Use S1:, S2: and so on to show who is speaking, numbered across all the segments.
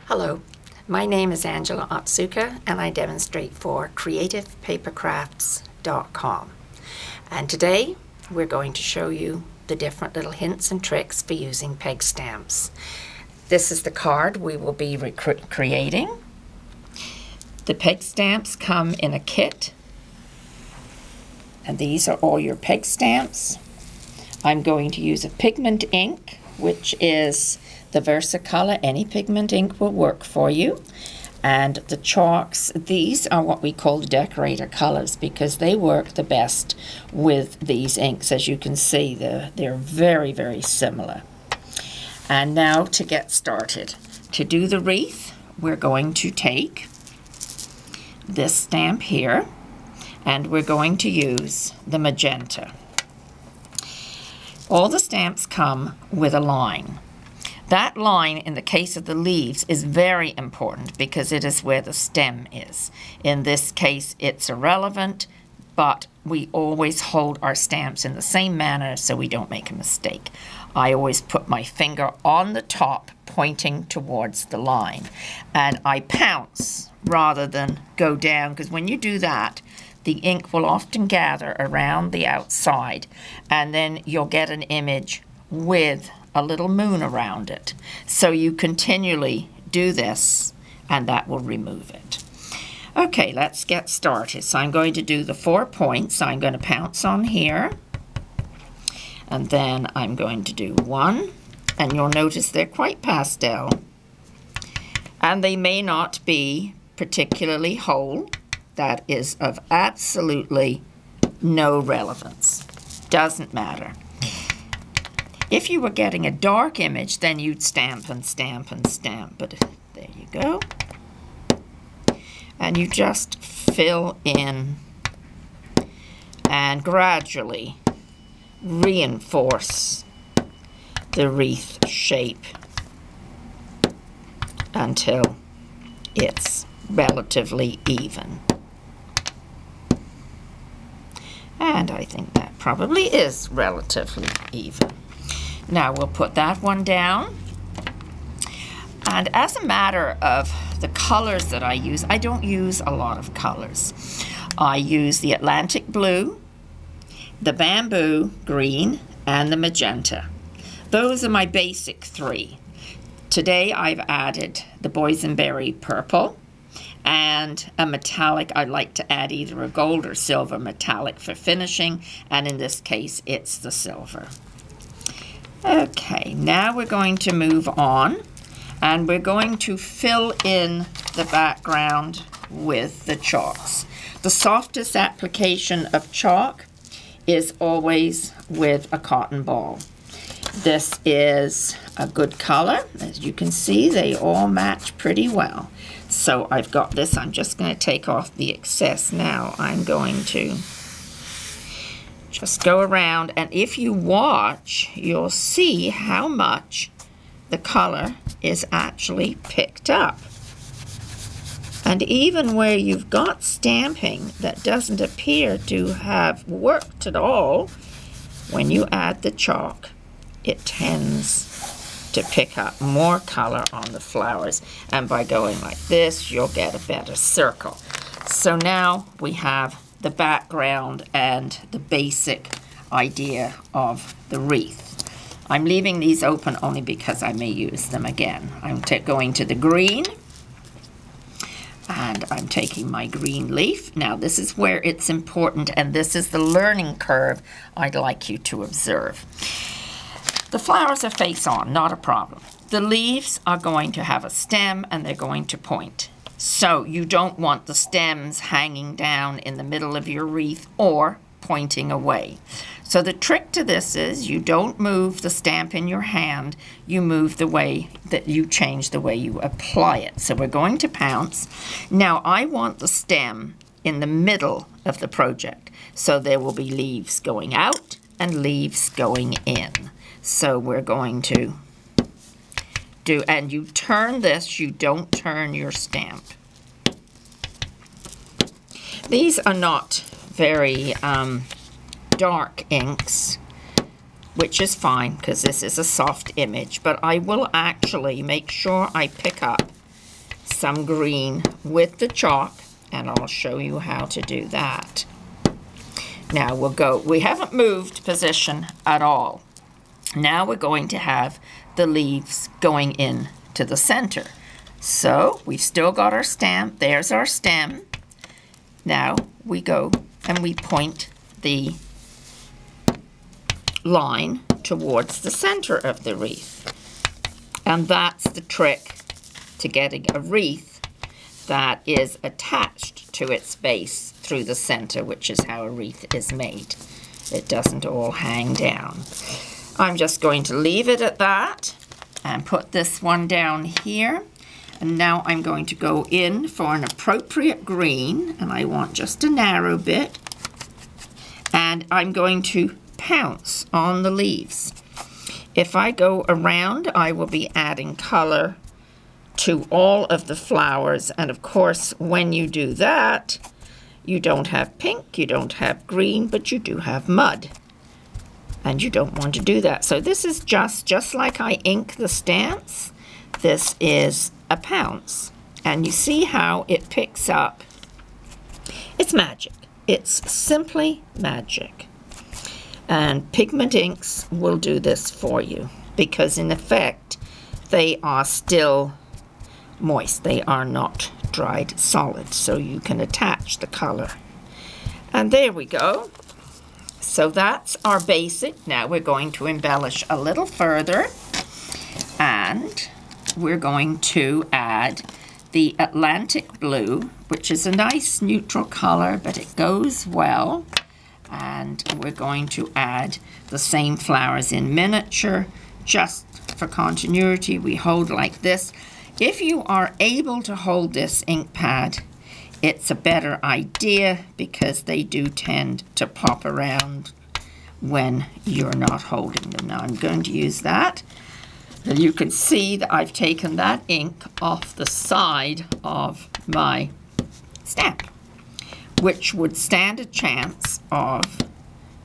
S1: Hello, my name is Angela Otsuka and I demonstrate for creativepapercrafts.com. And today we're going to show you the different little hints and tricks for using peg stamps. This is the card we will be creating. The peg stamps come in a kit, and these are all your peg stamps. I'm going to use a pigment ink, which is the Versacolor. Any pigment ink will work for you. And the chalks, these are what we call the decorator colors because they work the best with these inks. As you can see, they're very, very similar. And now to get started. To do the wreath, we're going to take this stamp here, and we're going to use the magenta. All the stamps come with a line. That line, in the case of the leaves, is very important because it is where the stem is. In this case, it's irrelevant, but we always hold our stamps in the same manner so we don't make a mistake. I always put my finger on the top, pointing towards the line, and I pounce rather than go down, because when you do that, the ink will often gather around the outside, and then you'll get an image with a little moon around it. So you continually do this, and that will remove it. Okay, let's get started. So I'm going to do the 4 points. I'm going to pounce on here, and then I'm going to do 1, and you'll notice they're quite pastel, and they may not be particularly whole. That is of absolutely no relevance. Doesn't matter. If you were getting a dark image, then you'd stamp and stamp and stamp. But there you go. And you just fill in and gradually reinforce the wreath shape until it's relatively even. And I think that probably is relatively even. Now we'll put that one down. And as a matter of the colors that I use, I don't use a lot of colors. I use the Atlantic blue, the bamboo green, and the magenta. Those are my basic 3. Today I've added the boysenberry purple and a metallic. I'd like to add either a gold or silver metallic for finishing, and in this case it's the silver. Okay, now we're going to move on, and we're going to fill in the background with the chalks. The softest application of chalk is always with a cotton ball. This is a good color. As you can see, they all match pretty well. So I've got this. I'm just going to take off the excess now. I'm going to just go around, and if you watch, you'll see how much the color is actually picked up. And even where you've got stamping that doesn't appear to have worked at all, when you add the chalk, it tends to pick up more color on the flowers, and by going like this you'll get a better circle. So now we have the background and the basic idea of the wreath. I'm leaving these open only because I may use them again. I'm going to the green, and I'm taking my green leaf. Now this is where it's important, and this is the learning curve I'd like you to observe. The flowers are face on, not a problem. The leaves are going to have a stem and they're going to point. So you don't want the stems hanging down in the middle of your wreath or pointing away. So the trick to this is you don't move the stamp in your hand, you move the way that you change the way you apply it. So we're going to pounce. Now I want the stem in the middle of the project. So there will be leaves going out and leaves going in. So we're going to do, and you turn this, you don't turn your stamp. These are not very dark inks, which is fine because this is a soft image, but I will actually make sure I pick up some green with the chalk, and I'll show you how to do that. Now we haven't moved position at all. Now we're going to have the leaves going in to the center. So we've still got our stem. There's our stem. Now we go and we point the line towards the center of the wreath. And that's the trick to getting a wreath that is attached to its base through the center, which is how a wreath is made. It doesn't all hang down. I'm just going to leave it at that and put this one down here. And now I'm going to go in for an appropriate green, and I want just a narrow bit. And I'm going to pounce on the leaves. If I go around, I will be adding color to all of the flowers. And of course, when you do that, you don't have pink, you don't have green, but you do have mud. And you don't want to do that. So this is just like I ink the stamps. This is a pounce. And you see how it picks up. It's magic. It's simply magic. And pigment inks will do this for you because in effect they are still moist. They are not dried solid, so you can attach the color. And there we go. So that's our basic. Now we're going to embellish a little further, and we're going to add the Atlantic blue, which is a nice neutral color, but it goes well. And we're going to add the same flowers in miniature. Just for continuity, we hold like this. If you are able to hold this ink pad, it's a better idea because they do tend to pop around when you're not holding them. Now I'm going to use that. And you can see that I've taken that ink off the side of my stamp, which would stand a chance of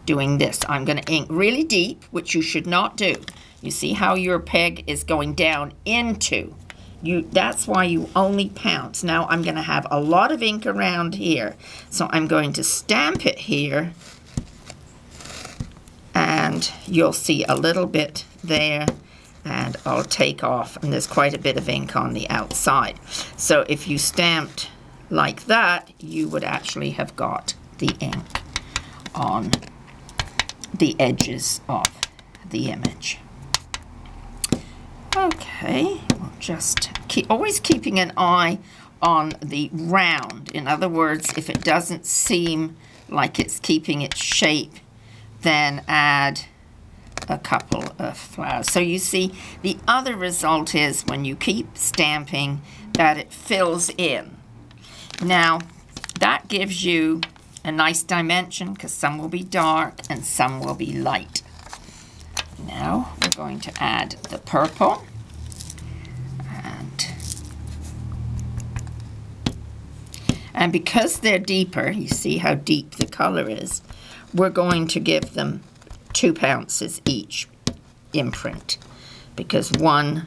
S1: doing this. I'm going to ink really deep, which you should not do. You see how your peg is going down into. That's why you only pounce. Now I'm going to have a lot of ink around here. So I'm going to stamp it here. And you'll see a little bit there. And I'll take off. And there's quite a bit of ink on the outside. So if you stamped like that, you would actually have got the ink on the edges of the image. Okay, we'll just always keeping an eye on the round. In other words, if it doesn't seem like it's keeping its shape, then add a couple of flowers. So you see, the other result is when you keep stamping that it fills in. Now, that gives you a nice dimension because some will be dark and some will be light. Now, we're going to add the purple. And because they're deeper, you see how deep the color is, we're going to give them 2 pounces each imprint because one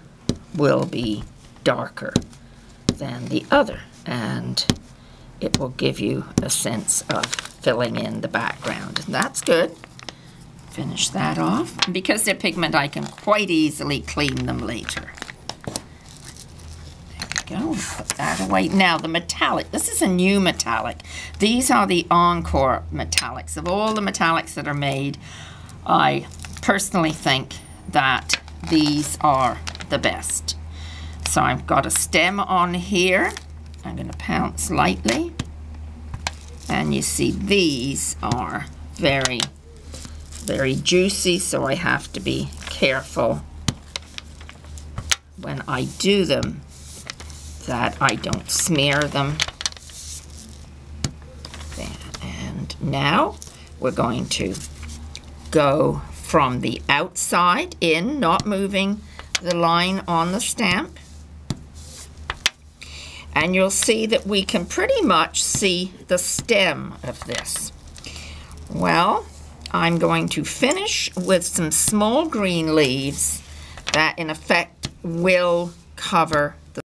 S1: will be darker than the other. And it will give you a sense of filling in the background. And that's good. Finish that off. And because they're pigment, I can quite easily clean them later. There we go. Put that away. Now the metallic. This is a new metallic. These are the Encore metallics. Of all the metallics that are made, I personally think that these are the best. So I've got a stem on here. I'm going to pounce lightly. And you see these are very, very juicy, so I have to be careful when I do them that I don't smear them. And now we're going to go from the outside in, not moving the line on the stamp. And you'll see that we can pretty much see the stem of this. Well, I'm going to finish with some small green leaves that in effect will cover